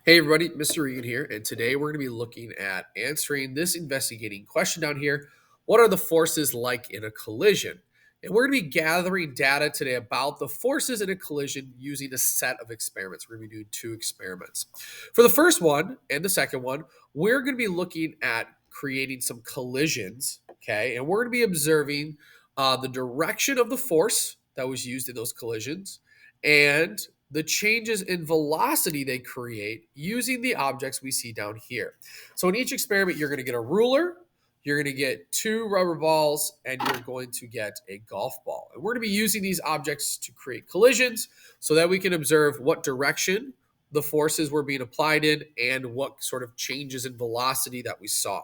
Hey everybody, Mr. Regan here, and today we're going to be looking at answering this investigating question down here. What are the forces like in a collision? And we're going to be gathering data today about the forces in a collision using a set of experiments. We're going to be doing two experiments. For the first one and the second one, we're going to be looking at creating some collisions, okay? And we're going to be observing the direction of the force that was used in those collisions and the changes in velocity they create using the objects we see down here. So in each experiment, you're going to get a ruler, you're going to get two rubber balls, and you're going to get a golf ball. And we're going to be using these objects to create collisions so that we can observe what direction the forces were being applied in and what sort of changes in velocity that we saw.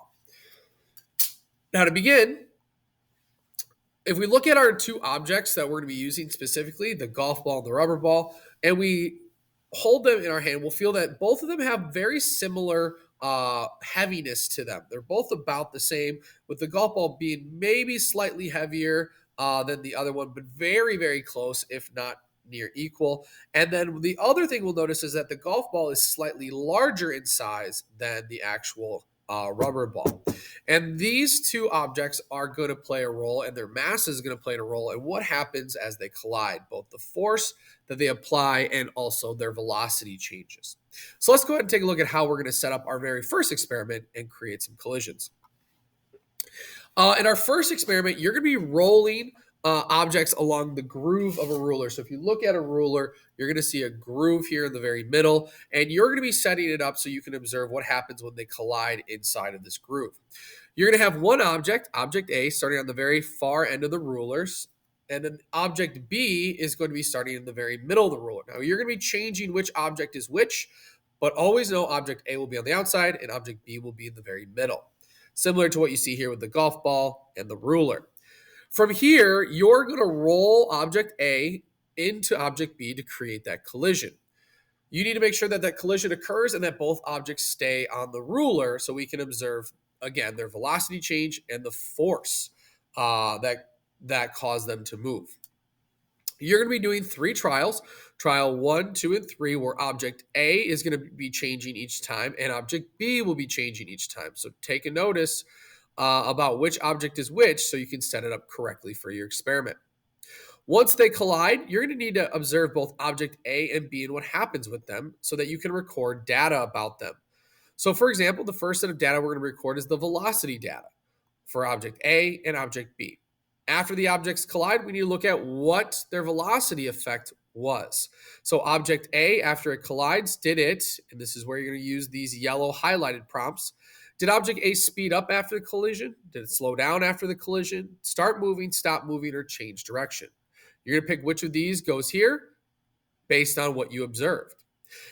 Now to begin, if we look at our two objects that we're going to be using specifically, the golf ball and the rubber ball, and we hold them in our hand, we'll feel that both of them have very similar heaviness to them. They're both about the same, with the golf ball being maybe slightly heavier than the other one, but very, very close, if not near equal. And then the other thing we'll notice is that the golf ball is slightly larger in size than the actual rubber ball. And these two objects are going to play a role, and their mass is going to play a role in what happens as they collide, both the force that they apply and also their velocity changes. So let's go ahead and take a look at how we're going to set up our very first experiment and create some collisions. In our first experiment, you're going to be rolling objects along the groove of a ruler. So if you look at a ruler, you're going to see a groove here in the very middle, and you're going to be setting it up so you can observe what happens when they collide inside of this groove. You're going to have one object, object A, starting on the very far end of the rulers, and then object B is going to be starting in the very middle of the ruler. Now you're going to be changing which object is which, but always know object A will be on the outside and object B will be in the very middle, similar to what you see here with the golf ball and the ruler. From here, you're going to roll object A into object B to create that collision. You need to make sure that that collision occurs and that both objects stay on the ruler so we can observe, again, their velocity change and the force that caused them to move. You're going to be doing three trials, trial 1, 2, and 3, where object A is going to be changing each time and object B will be changing each time. So take a notice about which object is which so you can set it up correctly for your experiment. Once they collide, you're going to need to observe both object A and B and what happens with them so that you can record data about them. So for example, the first set of data we're going to record is the velocity data for object A and object B. After the objects collide, we need to look at what their velocity effect was. So object A, after it collides, did it, and this is where you're going to use these yellow highlighted prompts, did object A speed up after the collision? Did it slow down after the collision? Start moving, stop moving, or change direction? You're going to pick which of these goes here based on what you observed.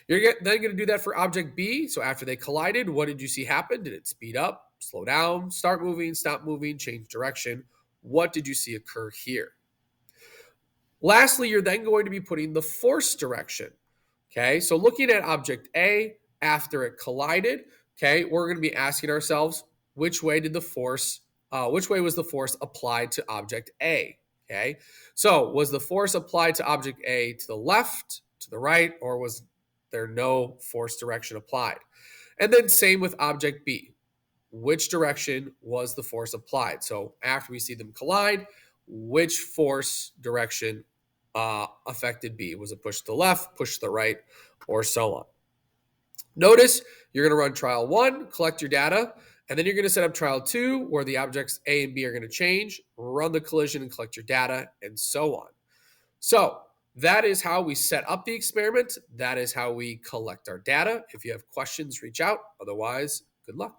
You're then going to do that for object B. So after they collided, what did you see happen? Did it speed up, slow down, start moving, stop moving, change direction? What did you see occur here? Lastly, you're then going to be putting the force direction. Okay, so looking at object A after it collided, okay, we're going to be asking ourselves which way did the force, which way was the force applied to object A? Okay, so was the force applied to object A to the left, to the right, or was there no force direction applied? And then same with object B. Which direction was the force applied? So after we see them collide, which force direction affected B? Was it push to the left, push to the right, or so on? Notice you're going to run trial 1, collect your data, and then you're going to set up trial 2 where the objects A and B are going to change, run the collision and collect your data, and so on. So that is how we set up the experiment. That is how we collect our data. If you have questions, reach out. Otherwise, good luck.